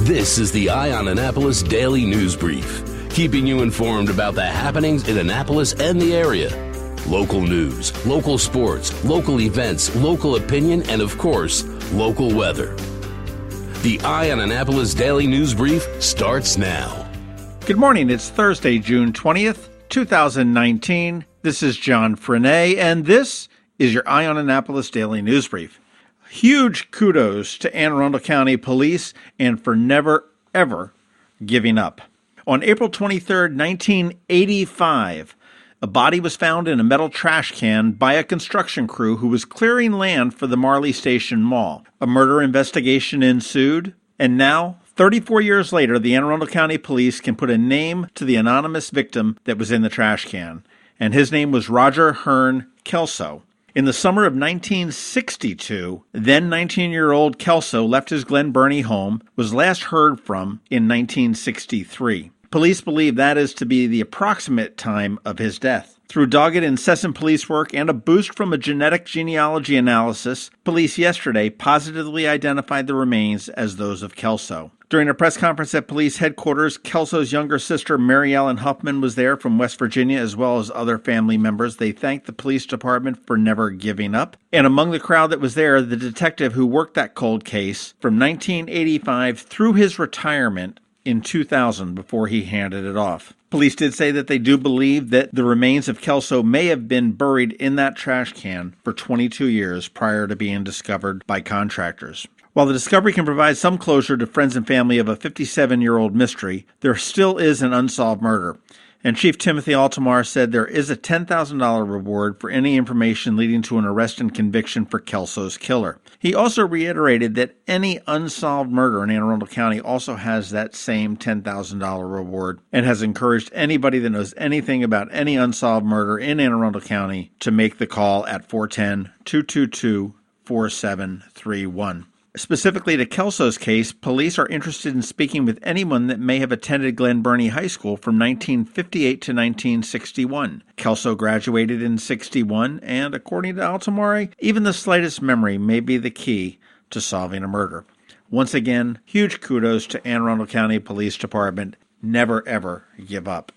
This is the Eye on Annapolis Daily News Brief, keeping you informed about the happenings in Annapolis and the area. Local news, local sports, local events, local opinion, and of course, local weather. The Eye on Annapolis Daily News Brief starts now. Good morning. It's Thursday, June 20th, 2019. This is John Frenaye, and this is your Eye on Annapolis Daily News Brief. Huge kudos to Anne Arundel County Police and for never, ever giving up. On April 23, 1985, a body was found in a metal trash can by a construction crew who was clearing land for the Marley Station Mall. A murder investigation ensued, and now, 34 years later, the Anne Arundel County Police can put a name to the anonymous victim that was in the trash can, and his name was Roger Hearn Kelso. In the summer of 1962, then 19-year-old Kelso left his Glen Burnie home, was last heard from in 1963. Police believe that is to be the approximate time of his death. Through dogged, incessant police work and a boost from a genetic genealogy analysis, police yesterday positively identified the remains as those of Kelso. During a press conference at police headquarters, Kelso's younger sister, Mary Ellen Huffman, was there from West Virginia, as well as other family members. They thanked the police department for never giving up. And among the crowd that was there, the detective who worked that cold case from 1985 through his retirement in 2000 before he handed it off. Police did say that they do believe that the remains of Kelso may have been buried in that trash can for 22 years prior to being discovered by contractors. While the discovery can provide some closure to friends and family of a 57-year-old mystery, there still is an unsolved murder. And Chief Timothy Altamar said there is a $10,000 reward for any information leading to an arrest and conviction for Kelso's killer. He also reiterated that any unsolved murder in Anne Arundel County also has that same $10,000 reward, and has encouraged anybody that knows anything about any unsolved murder in Anne Arundel County to make the call at 410-222-4731. Specifically to Kelso's case, police are interested in speaking with anyone that may have attended Glen Burnie High School from 1958 to 1961. Kelso graduated in 61, and according to Altamari, even the slightest memory may be the key to solving a murder. Once again, huge kudos to Anne Arundel County Police Department. Never, ever give up.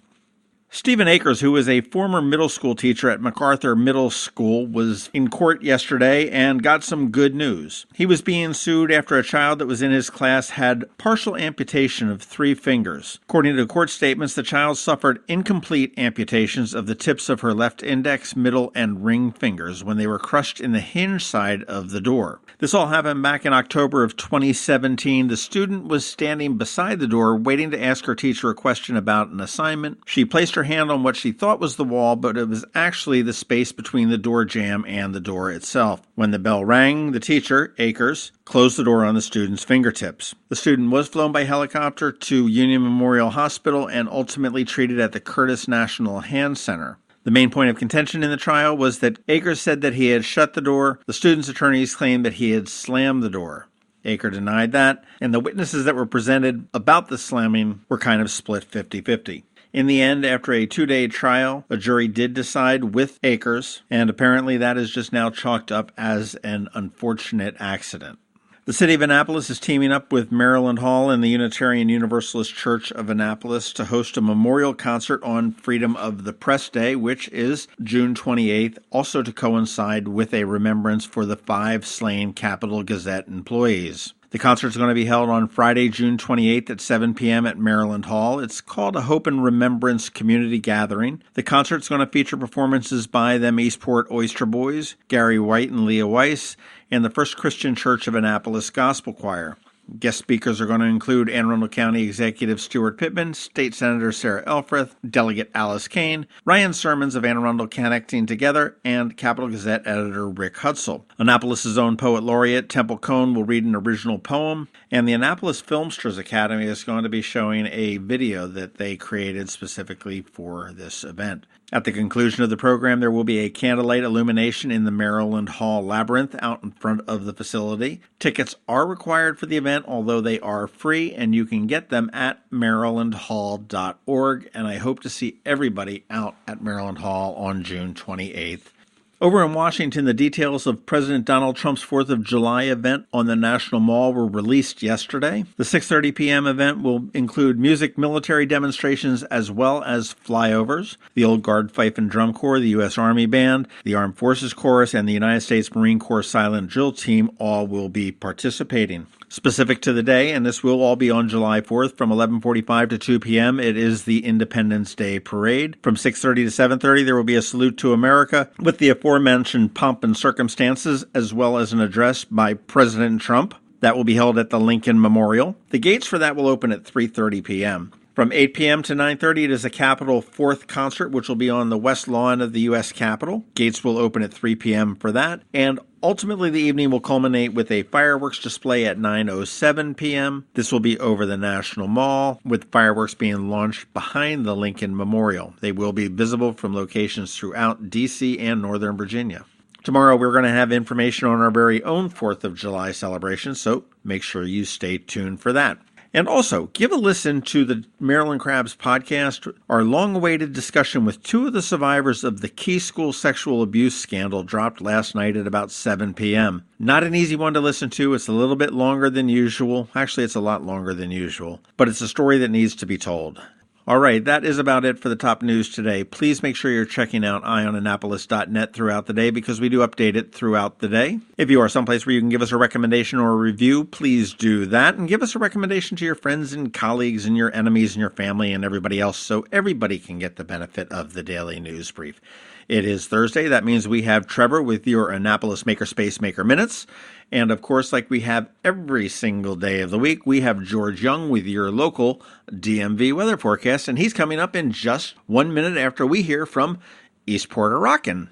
Stephen Akers, who is a former middle school teacher at MacArthur Middle School, was in court yesterday and got some good news. He was being sued after a child that was in his class had partial amputation of 3 fingers. According to court statements, the child suffered incomplete amputations of the tips of her left index, middle, and ring fingers when they were crushed in the hinge side of the door. This all happened back in October of 2017. The student was standing beside the door waiting to ask her teacher a question about an assignment. She placed her hand on what she thought was the wall, but it was actually the space between the door jamb and the door itself. When the bell rang, the teacher, Akers, closed the door on the student's fingertips. The student was flown by helicopter to Union Memorial Hospital and ultimately treated at the Curtis National Hand Center. The main point of contention in the trial was that Akers said that he had shut the door. The student's attorneys claimed that he had slammed the door. Akers denied that, and the witnesses that were presented about the slamming were kind of split 50-50. In the end, after a 2-day trial, a jury did decide with Akers, and apparently that is just now chalked up as an unfortunate accident. The city of Annapolis is teaming up with Maryland Hall and the Unitarian Universalist Church of Annapolis to host a memorial concert on Freedom of the Press Day, which is June 28th, also to coincide with a remembrance for the 5 slain Capitol Gazette employees. The concert is going to be held on Friday, June 28th at 7 p.m. at Maryland Hall. It's called a Hope and Remembrance Community Gathering. The concert is going to feature performances by them Eastport Oyster Boys, Gary White and Leah Weiss, and the First Christian Church of Annapolis Gospel Choir. Guest speakers are going to include Anne Arundel County Executive Stuart Pittman, State Senator Sarah Elfreth, Delegate Alice Kane, Ryan Sermons of Anne Arundel Connecting Together, and Capital Gazette editor Rick Hutzel. Annapolis' own poet laureate Temple Cone will read an original poem, and the Annapolis Filmsters Academy is going to be showing a video that they created specifically for this event. At the conclusion of the program, there will be a candlelight illumination in the Maryland Hall Labyrinth out in front of the facility. Tickets are required for the event, although they are free, and you can get them at marylandhall.org, and I hope to see everybody out at Maryland Hall on June 28th. Over in Washington, the details of President Donald Trump's 4th of July event on the National Mall were released yesterday. The 6:30 p.m. event will include music, military demonstrations, as well as flyovers. The Old Guard Fife and Drum Corps, the U.S. Army Band, the Armed Forces Chorus, and the United States Marine Corps Silent Drill Team all will be participating. Specific to the day, and this will all be on July 4th from 11:45 to 2 p.m., it is the Independence Day Parade. From 6:30 to 7:30, there will be a salute to America with the aforementioned pomp and circumstances, as well as an address by President Trump. That will be held at the Lincoln Memorial. The gates for that will open at 3:30 p.m. From 8 p.m. to 9:30, it is a Capitol 4th concert, which will be on the west lawn of the U.S. Capitol. Gates will open at 3 p.m. for that. And ultimately, the evening will culminate with a fireworks display at 9:07 p.m. This will be over the National Mall, with fireworks being launched behind the Lincoln Memorial. They will be visible from locations throughout D.C. and Northern Virginia. Tomorrow, we're going to have information on our very own 4th of July celebration, so make sure you stay tuned for that. And also, give a listen to the Maryland Crabs podcast, our long-awaited discussion with two of the survivors of the Key School sexual abuse scandal dropped last night at about 7 p.m. Not an easy one to listen to. It's a little bit longer than usual. Actually, it's a lot longer than usual. But it's a story that needs to be told. All right, that is about it for the top news today. Please make sure you're checking out eyeonannapolis.net throughout the day because we do update it throughout the day. If you are someplace where you can give us a recommendation or a review, please do that and give us a recommendation to your friends and colleagues and your enemies and your family and everybody else so everybody can get the benefit of the daily news brief. It is Thursday. That means we have Trevor with your Annapolis Makerspace Maker Minutes. And, of course, like we have every single day of the week, we have George Young with your local DMV weather forecast. And he's coming up in just 1 minute after we hear from Eastport Rockin'.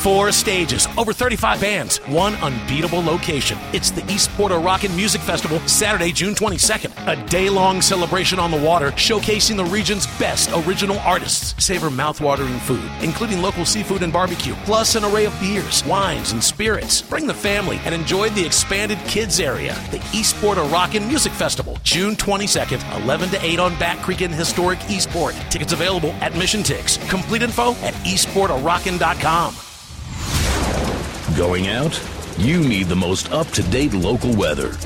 4 stages, over 35 bands, one unbeatable location. It's the Eastport Rockin' Music Festival, Saturday, June 22nd. A day-long celebration on the water, showcasing the region's best original artists. Savor mouth-watering food, including local seafood and barbecue, plus an array of beers, wines, and spirits. Bring the family and enjoy the expanded kids area. The Eastport Rockin' Music Festival, June 22nd, 11 to 8 on Back Creek in historic Eastport. Tickets available at Mission Tix. Complete info at eastportrockin.com. Going out? You need the most up-to-date local weather.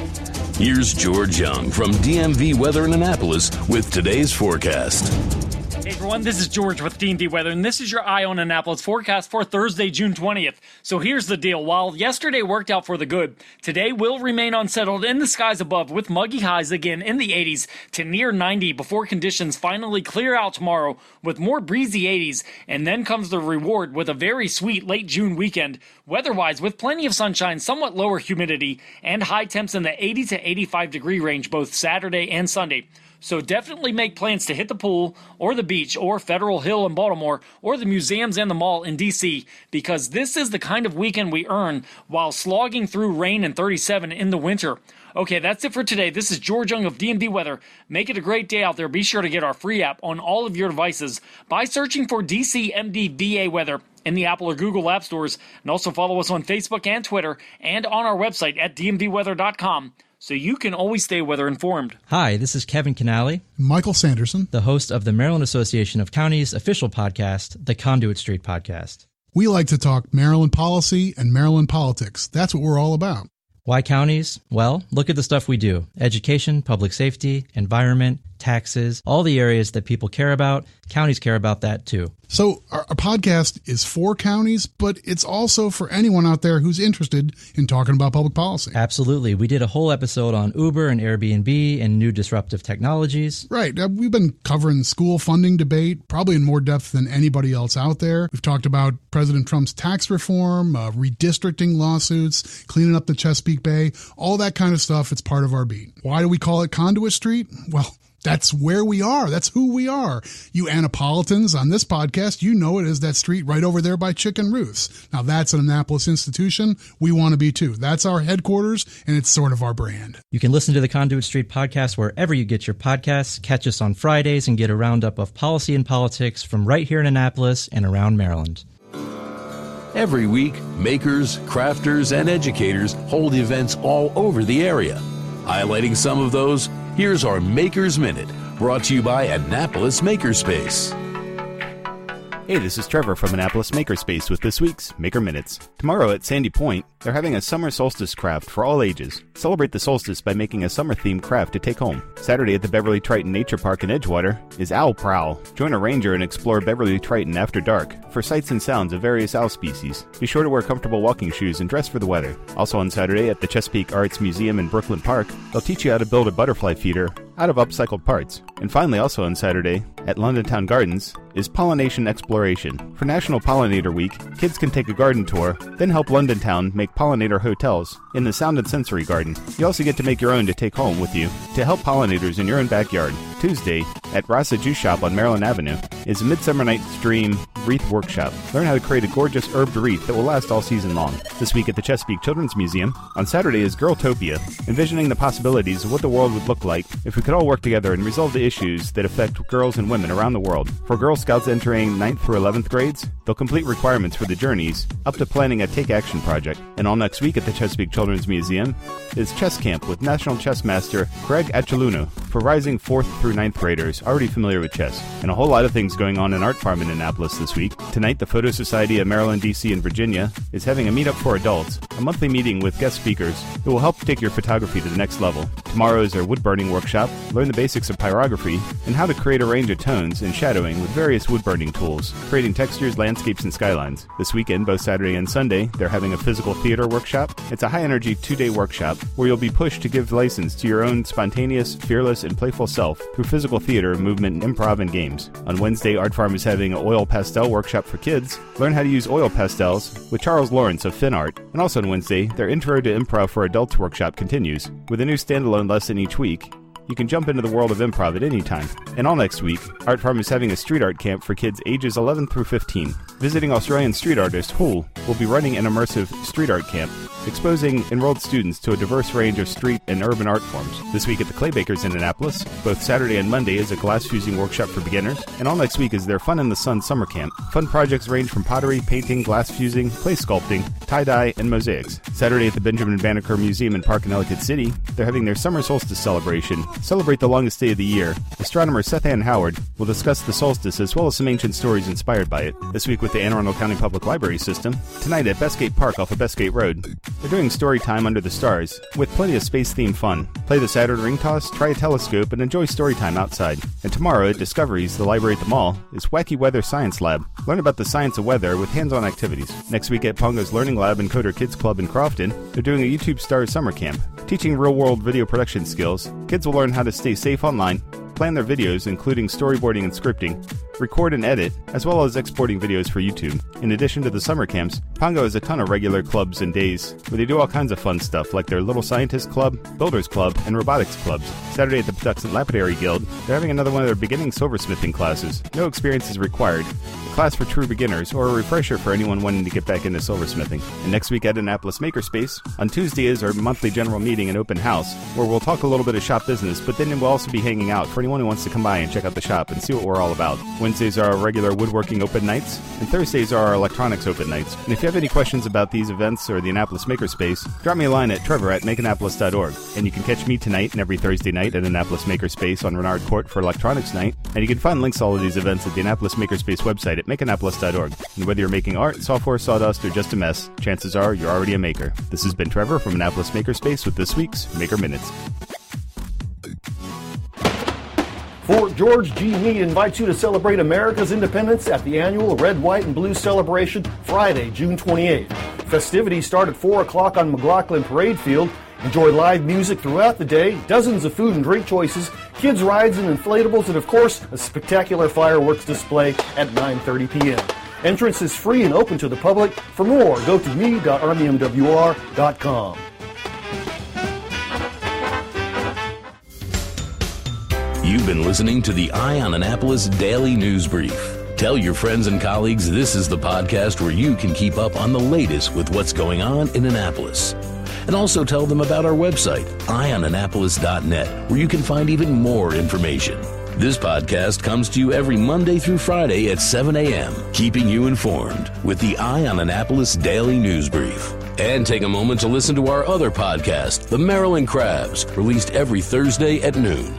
Here's George Young from DMV Weather in Annapolis with today's forecast. Hey everyone, this is George with DMV Weather, and this is your Eye on Annapolis forecast for Thursday, June 20th. So here's the deal. While yesterday worked out for the good, today will remain unsettled in the skies above with muggy highs again in the 80s to near 90 before conditions finally clear out tomorrow with more breezy 80s. And then comes the reward with a very sweet late June weekend. Weather-wise, with plenty of sunshine, somewhat lower humidity, and high temps in the 80 to 85 degree range both Saturday and Sunday. So definitely make plans to hit the pool or the beach or Federal Hill in Baltimore or the museums and the mall in D.C. because this is the kind of weekend we earn while slogging through rain and 37 in the winter. Okay, that's it for today. This is George Young of DMV Weather. Make it a great day out there. Be sure to get our free app on all of your devices by searching for DCMDVA Weather in the Apple or Google App Stores. And also follow us on Facebook and Twitter and on our website at dmvweather.com. So you can always stay weather informed. Hi, this is Kevin Canale, Michael Sanderson, the host of the Maryland Association of Counties official podcast, the Conduit Street Podcast. We like to talk Maryland policy and Maryland politics. That's what we're all about. Why counties? Well, look at the stuff we do. Education, public safety, environment, taxes, all the areas that people care about. Counties care about that too. So our podcast is for counties, but it's also for anyone out there who's interested in talking about public policy. Absolutely. We did a whole episode on Uber and Airbnb and new disruptive technologies. Right. We've been covering school funding debate, probably in more depth than anybody else out there. We've talked about President Trump's tax reform, redistricting lawsuits, cleaning up the Chesapeake Bay, all that kind of stuff. It's part of our beat. Why do we call it Conduit Street? Well, that's where we are. That's who we are. You Annapolitans on this podcast, you know it as that street right over there by Chicken Ruth's. Now, that's an Annapolis institution. We want to be too. That's our headquarters, and it's sort of our brand. You can listen to the Conduit Street podcast wherever you get your podcasts. Catch us on Fridays and get a roundup of policy and politics from right here in Annapolis and around Maryland. Every week, makers, crafters, and educators hold events all over the area. Highlighting some of those, here's our Maker's Minute, brought to you by Annapolis Makerspace. Hey, this is Trevor from Annapolis Makerspace with this week's Maker Minutes. Tomorrow at Sandy Point, they're having a summer solstice craft for all ages. Celebrate the solstice by making a summer-themed craft to take home. Saturday at the Beverly Triton Nature Park in Edgewater is Owl Prowl. Join a ranger and explore Beverly Triton after dark for sights and sounds of various owl species. Be sure to wear comfortable walking shoes and dress for the weather. Also on Saturday at the Chesapeake Arts Museum in Brooklyn Park, they'll teach you how to build a butterfly feeder out of upcycled parts. And finally, also on Saturday at London Town Gardens is Pollination Exploration. For National Pollinator Week, kids can take a garden tour, then help London Town make pollinator hotels in the Sound and Sensory Garden. You also get to make your own to take home with you to help pollinators in your own backyard. Tuesday at Rasa Juice Shop on Maryland Avenue is Midsummer Night's Dream Wreath Workshop. Learn how to create a gorgeous herbed wreath that will last all season long. This week at the Chesapeake Children's Museum, on Saturday is Girltopia, envisioning the possibilities of what the world would look like if we could all work together and resolve the issues that affect girls and women around the world. For Girl Scouts entering 9th through 11th grades, they'll complete requirements for the journeys up to planning a Take Action project. And all next week at the Chesapeake Children's Museum is Chess Camp with National Chess Master Greg Achaluno for rising 4th through 9th graders already familiar with chess. And a whole lot of things going on in Art Farm in Annapolis this week. Tonight, the Photo Society of Maryland, D.C. and Virginia is having a meetup for adults, a monthly meeting with guest speakers who will help take your photography to the next level. Tomorrow is their wood burning workshop. Learn the basics of pyrography and how to create a range of tones and shadowing with various wood burning tools, creating textures, landscapes, and skylines. This weekend, both Saturday and Sunday, they're having a physical theater workshop. It's a high-energy 2-day workshop where you'll be pushed to give license to your own spontaneous, fearless, and playful self through physical theater, movement, improv, and games. On Wednesday, Art Farm is having an oil pastel workshop for kids. Learn how to use oil pastels with Charles Lawrence of Fin Art. And also on Wednesday, their Intro to Improv for Adults workshop continues with a new standalone lesson each week. You can jump into the world of improv at any time. And all next week, Art Farm is having a street art camp for kids ages 11 through 15. Visiting Australian street artist Hull will be running an immersive street art camp, exposing enrolled students to a diverse range of street and urban art forms. This week at the Claybakers in Annapolis, both Saturday and Monday is a glass fusing workshop for beginners, and all next week is their Fun in the Sun summer camp. Fun projects range from pottery, painting, glass fusing, clay sculpting, tie-dye, and mosaics. Saturday at the Benjamin Banneker Museum and Park in Ellicott City, they're having their summer solstice celebration. Celebrate the longest day of the year. Astronomer Seth Ann Howard will discuss the solstice as well as some ancient stories inspired by it. This week with the Anne Arundel County Public Library System, tonight at Bestgate Park off of Bestgate Road. They're doing story time under the stars with plenty of space-themed fun. Play the Saturn ring toss, try a telescope, and enjoy story time outside. And tomorrow at Discoveries, the library at the mall, is Wacky Weather Science Lab. Learn about the science of weather with hands-on activities. Next week at Pongo's Learning Lab and Coder Kids Club in Crofton, they're doing a YouTube Stars summer camp. Teaching real-world video production skills, kids will learn how to stay safe online, plan their videos, including storyboarding and scripting, record and edit, as well as exporting videos for YouTube. In addition to the summer camps, Pongo has a ton of regular clubs and days where they do all kinds of fun stuff like their Little Scientist Club, Builders Club, and Robotics Clubs. Saturday at the Patuxent Lapidary Guild, they're having another one of their beginning silversmithing classes. No experience is required. A class for true beginners or a refresher for anyone wanting to get back into silversmithing. And next week at Annapolis Makerspace, on Tuesday is our monthly general meeting and open house where we'll talk a little bit of shop business, but then we'll also be hanging out for anyone who wants to come by and check out the shop and see what we're all about. Wednesdays are our regular woodworking open nights, and Thursdays are our electronics open nights. And if you have any questions about these events or the Annapolis Makerspace, drop me a line at trevor@makeannapolis.org. And you can catch me tonight and every Thursday night at Annapolis Makerspace on Renard Court for Electronics Night. And you can find links to all of these events at the Annapolis Makerspace website at makeannapolis.org. And whether you're making art, software, sawdust, or just a mess, chances are you're already a maker. This has been Trevor from Annapolis Makerspace with this week's Maker Minutes. Fort George G. Meade invites you to celebrate America's independence at the annual Red, White, and Blue celebration Friday, June 28th. Festivities start at 4 o'clock on McLaughlin Parade Field. Enjoy live music throughout the day, dozens of food and drink choices, kids' rides and inflatables, and of course, a spectacular fireworks display at 9:30 p.m. Entrance is free and open to the public. For more, go to me.rmwr.com. You've been listening to the Eye on Annapolis Daily News Brief. Tell your friends and colleagues this is the podcast where you can keep up on the latest with what's going on in Annapolis. And also tell them about our website, eyeonannapolis.net, where you can find even more information. This podcast comes to you every Monday through Friday at 7 a.m., keeping you informed with the Eye on Annapolis Daily News Brief. And take a moment to listen to our other podcast, The Maryland Crabs, released every Thursday at noon.